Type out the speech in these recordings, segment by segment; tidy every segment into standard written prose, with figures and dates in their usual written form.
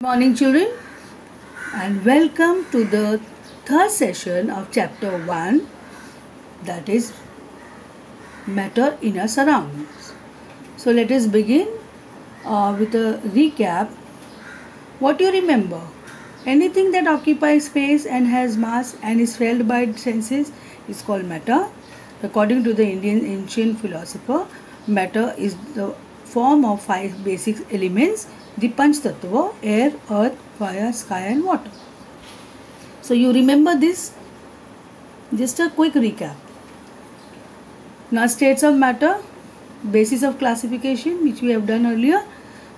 Morning, children, and welcome to the third session of chapter 1, that is matter in our surroundings. So, let us begin with a recap. What do you remember? Anything that occupies space and has mass and is felt by senses is called matter. According to the Indian ancient philosopher, matter is the form of 5 basic elements: the Panch Tattva, air, earth, fire, sky and water. So you remember this? Just a quick recap. Now states of matter, basis of classification which we have done earlier.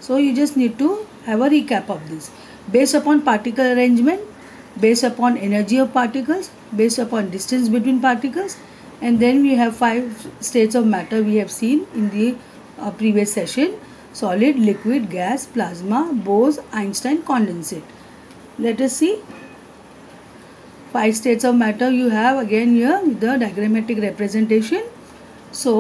So you just need to have a recap of this. Based upon particle arrangement, based upon energy of particles, based upon distance between particles, and then we have 5 states of matter we have seen in the previous session: solid, liquid, gas, plasma, Bose-Einstein condensate. Let us see. 5 states of matter you have again here with the diagrammatic representation. So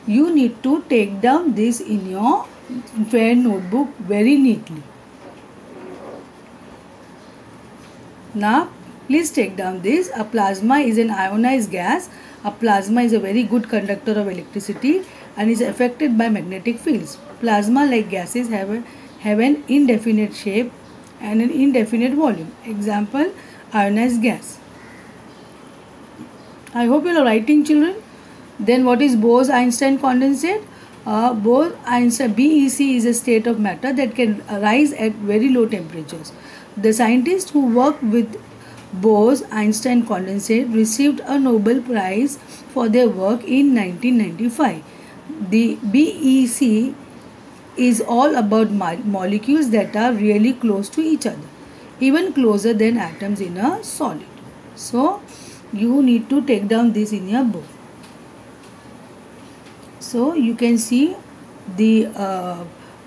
you need to take down this in your fair notebook very neatly. Now please take down this. A plasma is an ionized gas. A plasma is a very good conductor of electricity and is affected by magnetic fields. Plasma, like gases, have an indefinite shape and an indefinite volume. Example, ionized gas. I hope you are writing, children. Then what is Bose-Einstein condensate? Bose-Einstein BEC is a state of matter that can rise at very low temperatures. The scientists who worked with Bose-Einstein condensate received a Nobel Prize for their work in 1995. The BEC is all about molecules that are really close to each other, even closer than atoms in a solid. So you need to take down this in your book. So you can see the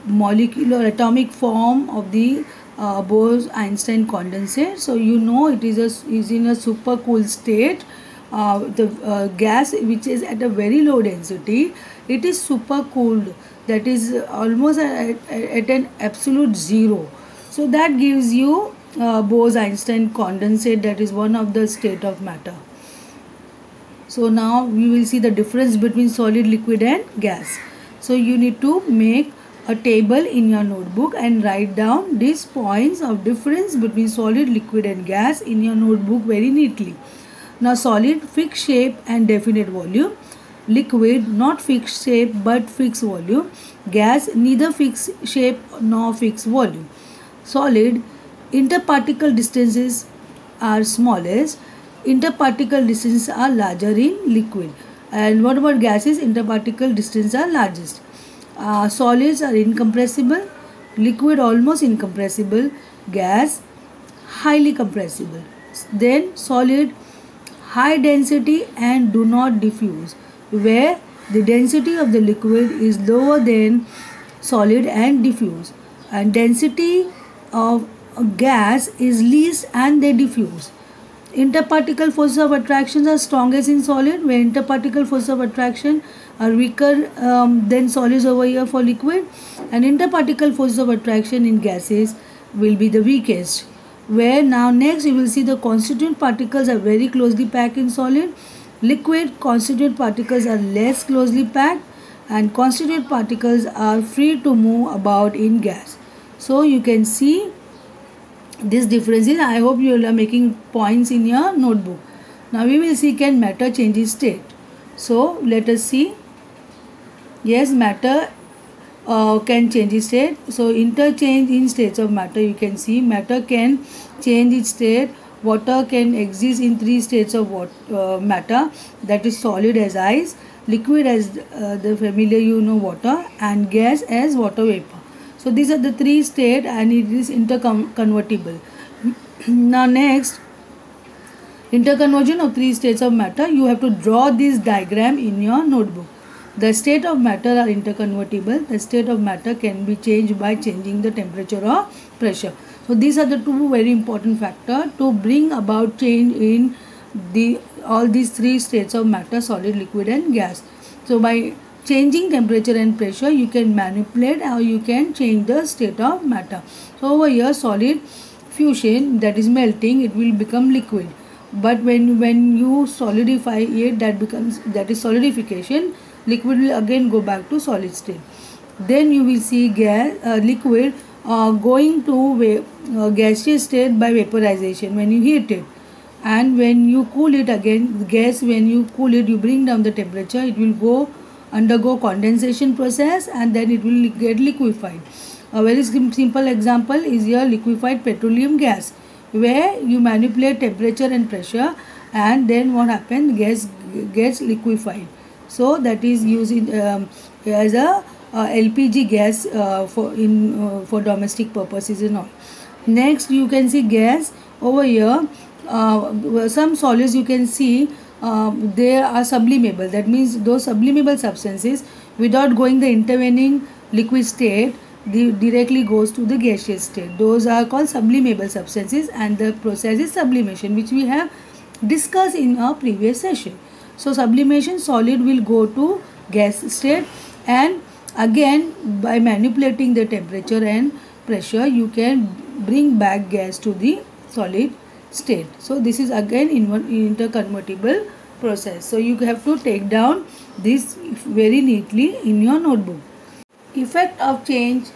molecular atomic form of the Bose-Einstein condensate. So you know it is in a super cool state. The gas which is at a very low density, it is super cooled, that is almost at an absolute zero. So that gives you Bose-Einstein condensate, that is one of the state of matter. So now we will see the difference between solid, liquid and gas. So you need to make a table in your notebook and write down these points of difference between solid, liquid and gas in your notebook very neatly. Now solid, fixed shape and definite volume. Liquid, not fixed shape but fixed volume. Gas, neither fixed shape nor fixed volume. Solid, interparticle distances are smallest. Interparticle distances are larger in liquid. And what about gases? Interparticle distances are largest. Solids are incompressible. Liquid almost incompressible. Gas highly compressible. Then solid, high density and do not diffuse, where the density of the liquid is lower than solid and diffuse, and density of gas is least and they diffuse. Interparticle forces of attraction are strongest in solid, where interparticle forces of attraction are weaker than solids over here for liquid, and interparticle forces of attraction in gases will be the weakest. Where now next you will see the constituent particles are very closely packed in solid. Liquid constituent particles are less closely packed, and constituent particles are free to move about in gas. So you can see these differences. I hope you are making points in your notebook. Now we will see, can matter change its state? So let us see. Yes, matter can change its state. So interchange in states of matter, you can see matter can change its state. Water can exist in 3 states of matter, that is solid as ice, liquid as the familiar water, and gas as water vapor. So these are the 3 states and it is interconvertible. Now next, interconversion of 3 states of matter, you have to draw this diagram in your notebook. The state of matter are interconvertible. The state of matter can be changed by changing the temperature or pressure. So these are the 2 very important factors to bring about change in all these 3 states of matter: solid, liquid and gas. So by changing temperature and pressure, you can manipulate or you can change the state of matter. So over here, solid fusion, that is melting, it will become liquid. But when you solidify it, that is solidification, liquid will again go back to solid state. Then you will see liquid going to gaseous state by vaporization when you heat it. And when you cool it again, gas, when you cool it, you bring down the temperature, it will undergo condensation process, and then it will get liquefied. A very simple example is your liquefied petroleum gas, where you manipulate temperature and pressure, and then what happens, gas gets liquefied. So that is used as a LPG gas for domestic purposes and all. Next, you can see gas over here. Some solids you can see they are sublimable. That means those sublimable substances, without going the intervening liquid state, directly goes to the gaseous state. Those are called sublimable substances, and the process is sublimation, which we have discussed in our previous session. So sublimation, solid will go to gas state, and again by manipulating the temperature and pressure, you can bring back gas to the solid state. So this is again interconvertible process. So you have to take down this very neatly in your notebook. Effect of change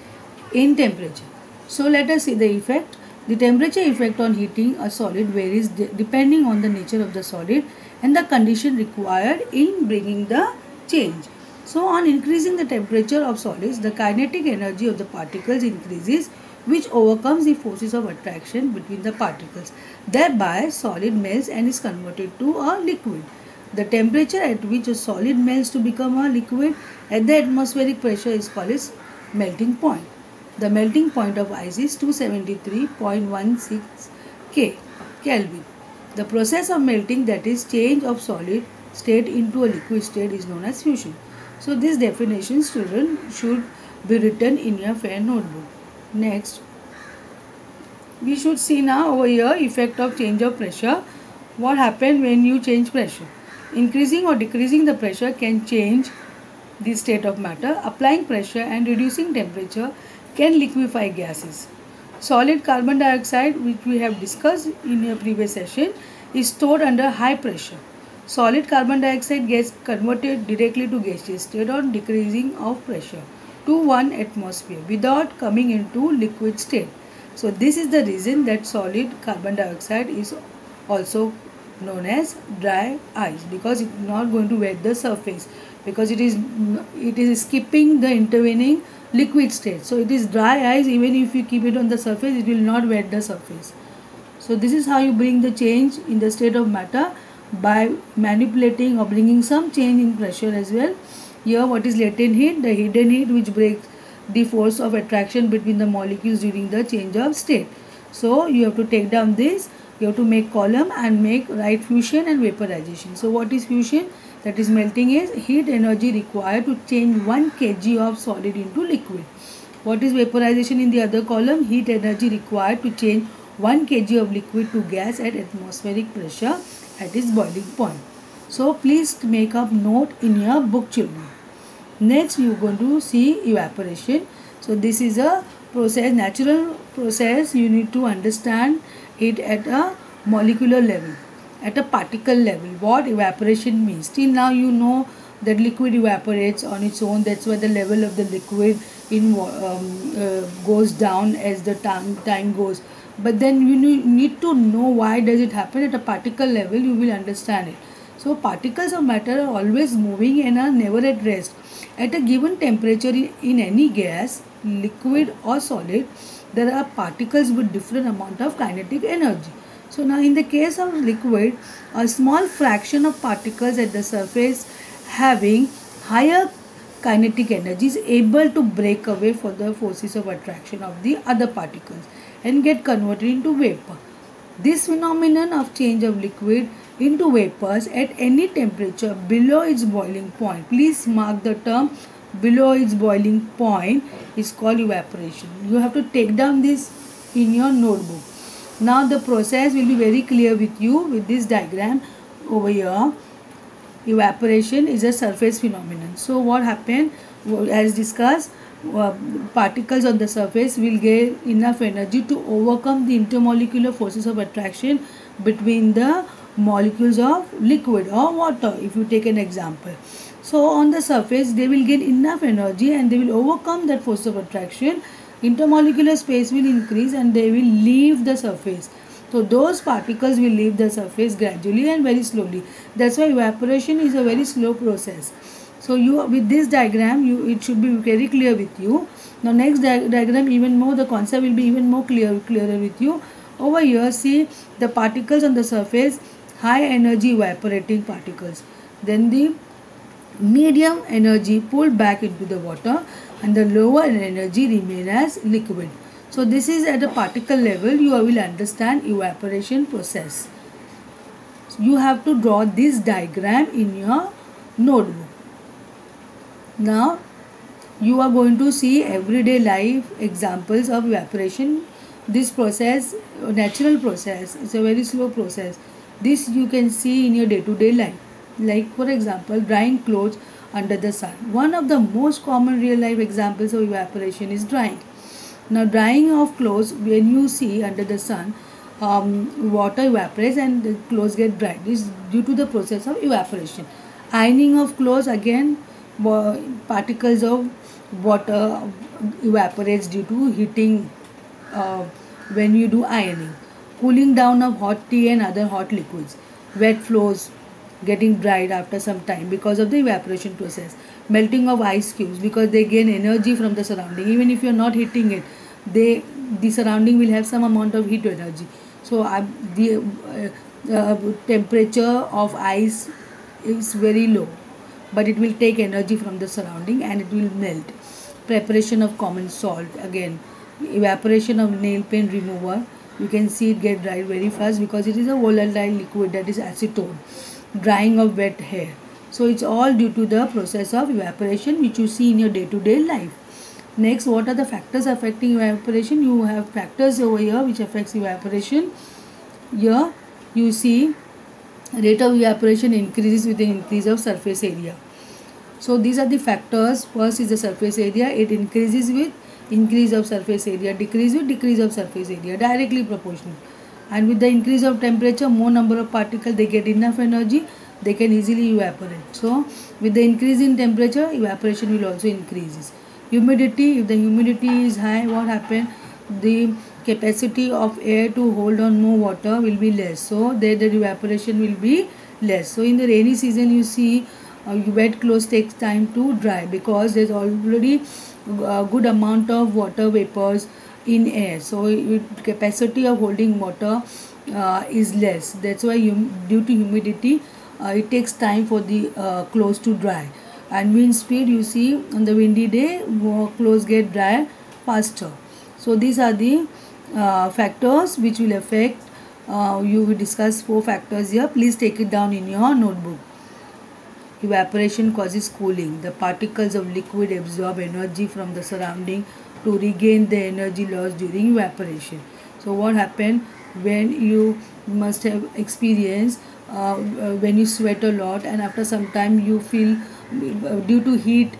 in temperature. So let us see the effect. The temperature effect on heating a solid varies depending on the nature of the solid and the condition required in bringing the change. So on increasing the temperature of solids, the kinetic energy of the particles increases, which overcomes the forces of attraction between the particles. Thereby, solid melts and is converted to a liquid. The temperature at which a solid melts to become a liquid at the atmospheric pressure is called its melting point. The melting point of ice is 273.16 Kelvin. The process of melting, that is change of solid state into a liquid state, is known as fusion. So this definition, student, should be written in your fair notebook. Next, we should see now over here effect of change of pressure. What happens when you change pressure? Increasing or decreasing the pressure can change the state of matter. Applying pressure and reducing temperature can liquefy gases. Solid carbon dioxide, which we have discussed in a previous session, is stored under high pressure. Solid carbon dioxide gets converted directly to gaseous state on decreasing of pressure to 1 atmosphere without coming into liquid state. So this is the reason that solid carbon dioxide is also known as dry ice, because it is not going to wet the surface, because it is skipping the intervening liquid state. So it is dry ice. Even if you keep it on the surface, it will not wet the surface. So this is how you bring the change in the state of matter, by manipulating or bringing some change in pressure as well. Here what is latent heat? The hidden heat which breaks the force of attraction between the molecules during the change of state. So you have to take down this, you have to make column and write fusion and vaporization. So what is fusion? That is melting is heat energy required to change 1 kg of solid into liquid. What is vaporization in the other column? Heat energy required to change 1 kg of liquid to gas at atmospheric pressure at its boiling point. So please make up note in your book, children. Next you are going to see evaporation. So this is a process, natural process. You need to understand it at a molecular level, at a particle level, what evaporation means. Till now you know that liquid evaporates on its own. That's why the level of the liquid goes down as the time goes. But then you need to know why does it happen. At a particle level you will understand it. So particles of matter are always moving and are never at rest. At a given temperature in any gas, liquid or solid, there are particles with different amount of kinetic energy. So now in the case of liquid, a small fraction of particles at the surface having higher kinetic energy is able to break away from the forces of attraction of the other particles and get converted into vapor. This phenomenon of change of liquid into vapors at any temperature below its boiling point, please mark the term below its boiling point, is called evaporation. You have to take down this in your notebook. Now the process will be very clear with you with this diagram over here. evaporation is a surface phenomenon. So what happened, as discussed, particles on the surface will get enough energy to overcome the intermolecular forces of attraction between the molecules of liquid or water, if you take an example. So on the surface they will get enough energy and they will overcome that force of attraction. Intermolecular space will increase and they will leave the surface. So those particles will leave the surface gradually and very slowly. That's why evaporation is a very slow process. So you, with this diagram, it should be very clear with you. Now next diagram, even more, the concept will be even more clearer with you. Over here, see the particles on the surface, high energy evaporating particles. Then the medium energy pulled back into the water and the lower energy remain as liquid. So this is at a particle level. You will understand evaporation process. So you have to draw this diagram in your notebook. Now you are going to see everyday life examples of evaporation. This process, natural process, is a very slow process. This you can see in your day-to-day life. Like for example, drying clothes under the sun. One of the most common real life examples of evaporation is drying. Now drying of clothes, when you see under the sun, water evaporates and the clothes get dried. This is due to the process of evaporation. Ironing of clothes, again particles of water evaporates due to heating when you do ironing. Cooling down of hot tea and other hot liquids. Wet floors getting dried after some time because of the evaporation process. Melting of ice cubes because they gain energy from the surrounding. Even if you are not heating it, the surrounding will have some amount of heat energy. So the temperature of ice is very low, but it will take energy from the surrounding and it will melt. Preparation of common salt, again evaporation of nail paint remover. You can see it get dried very fast because it is a volatile liquid, that is acetone. Drying of wet hair. So it's all due to the process of evaporation which you see in your day-to-day life. Next, what are the factors affecting evaporation? You have factors over here which affects evaporation. Here you see rate of evaporation increases with the increase of surface area. So these are the factors. First is the surface area. It increases with increase of surface area, decrease with decrease of surface area, directly proportional. And with the increase of temperature, more number of particles, they get enough energy, they can easily evaporate. So with the increase in temperature, evaporation will also increases. Humidity, if the humidity is high, what happens? The capacity of air to hold on more water will be less. So there the evaporation will be less. So in the rainy season, you see wet clothes takes time to dry because there is already a good amount of water vapors in air. So capacity of holding water is less. That's why due to humidity, it takes time for the clothes to dry. And wind speed, you see on the windy day, more clothes get dry faster. So these are the factors which will affect. You will discuss 4 factors here. Please take it down in your notebook. Evaporation causes cooling. The particles of liquid absorb energy from the surrounding to regain the energy lost during evaporation. So what happened when you must have experienced when you sweat a lot and after some time you feel due to heat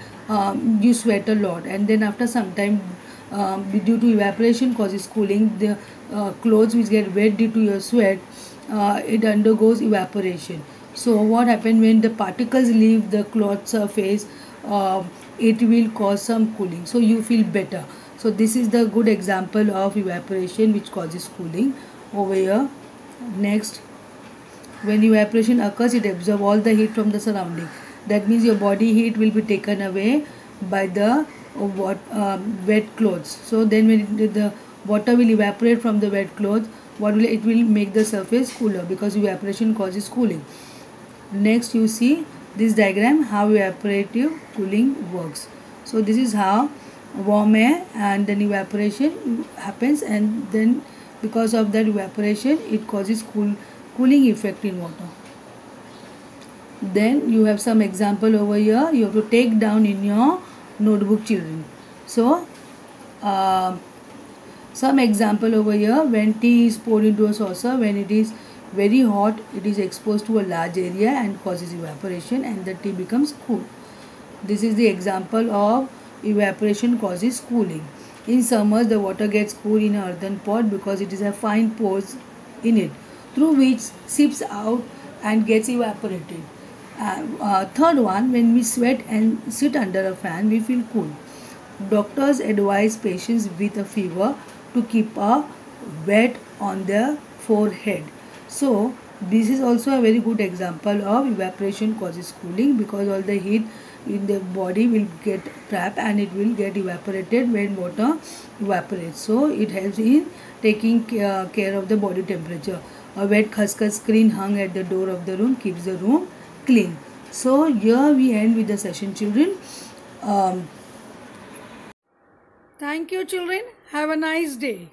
you sweat a lot, and then after some time due to evaporation causes cooling, the clothes which get wet due to your sweat, it undergoes evaporation. So what happens when the particles leave the cloth surface, it will cause some cooling, so you feel better. So this is the good example of evaporation which causes cooling over here. Next, when evaporation occurs, it absorbs all the heat from the surrounding. That means your body heat will be taken away by the wet clothes. So then when the water will evaporate from the wet clothes, it will make the surface cooler because evaporation causes cooling. Next, you see this diagram how evaporative cooling works. So this is how warm air and then evaporation happens, and then because of that evaporation it causes cooling effect in water. Then you have some example over here. You have to take down in your notebook, children. So some example over here: when tea is poured into a saucer, when it is Very hot, it is exposed to a large area and causes evaporation, and the tea becomes cool. This is the example of evaporation causes cooling. In summers, the water gets cool in an earthen pot because it is a fine pores in it through which seeps out and gets evaporated. Third one, when we sweat and sit under a fan, we feel cool. Doctors advise patients with a fever to keep a wet on their forehead. So this is also a very good example of evaporation causes cooling, because all the heat in the body will get trapped and it will get evaporated when water evaporates. So it helps in taking care of the body temperature. A wet khaskhas screen hung at the door of the room keeps the room clean. So here we end with the session, children. Thank you, children. Have a nice day.